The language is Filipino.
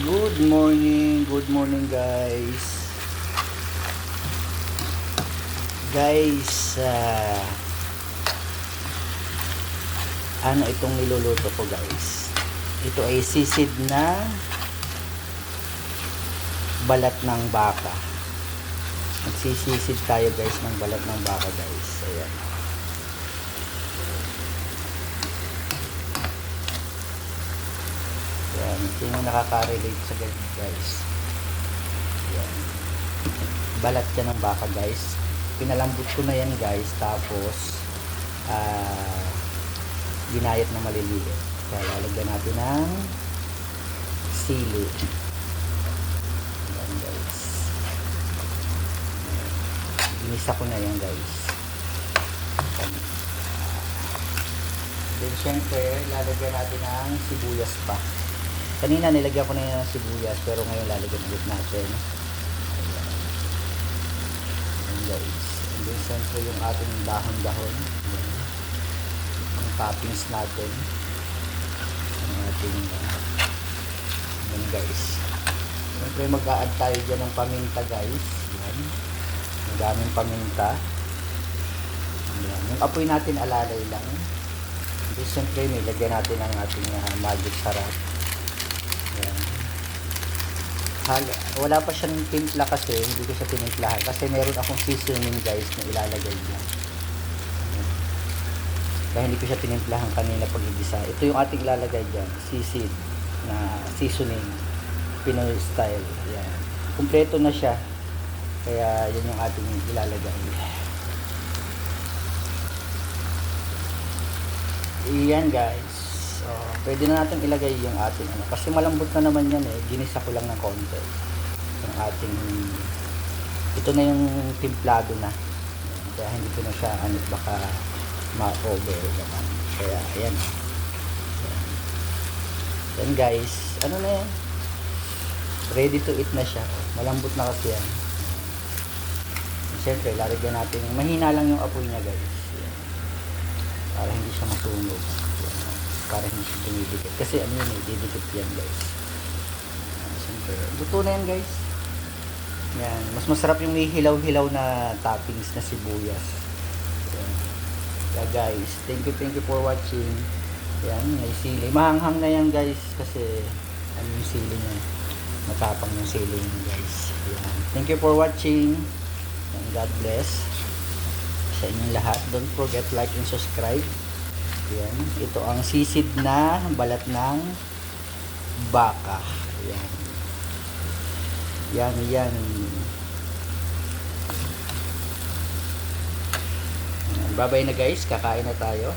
Good morning guys. Guys, ano itong niluluto ko guys? Ito ay sisid na balat ng baka. Magsisisid tayo guys ng balat ng baka guys. Ayan. Ayan. Sino nakaka-relate sa ganyan guys? Ayan. Balat yan ng baka guys. Pinalambot ko na yan guys. Tapos ginayat na maliliit. Kaya lalagyan natin ng sili. Ayan guys. Ginisa ko na yan guys. Then syempre lalagyan natin ng sibuyas pa. Kanina nilagyan ko na yan ng sibuyas, pero ngayon lalagyan ulit natin. Ayan guys. And then syempre yung ating dahon-dahon. Ang toppings natin. Ang ating ayan guys. Syempre mag-a-add tayo dyan ng paminta guys. Ayan. Ang daming paminta. Ayan. Yung apoy natin alalay lang. And then syempre nilagyan natin ang ating magic sarap. Ayan. Wala pa siyang timpla kasi hindi ko siya tinimplahan kasi meron akong seasoning guys na ilalagay dyan. Ayan. Kaya hindi ko siya tinimplahan kanina pag igisa. Ito yung ating ilalagay dyan, sisid na seasoning Pinoy style. Ayan. Kumpleto na siya, kaya yun yung ating ilalagay. Iyan guys. So, pwede na natin ilagay yung ating ano. Kasi malambot na naman yan eh. Ginisa ko lang ng konti. Yung ating, ito na yung timplado na. Kaya hindi ko na siya, baka ma-over naman. Kaya, ayan. Ayan guys. Ano na yan? Ready to eat na siya. Malambot na kasi yan. Siyempre, lalagyan natin. Mahina lang yung apoy niya guys. Ayan. Para hindi siya masunog. Para hindi siya dumidikit. Kasi ano yun eh, didikit yan guys. Siyempre, luto na yan guys. Yan. Mas masarap yung may hilaw-hilaw na toppings na sibuyas. Yan. Yeah, guys, thank you for watching. Yan, may sili. Mahanghang na yan guys kasi ano yung sili niya. Matapang yung sili niya guys. Yan. Thank you for watching. And God bless sa inyong lahat. Don't forget like and subscribe. Yan. Ito ang sisid na balat ng baka. Yan. Yan. Bye-bye na guys. Kakain na tayo.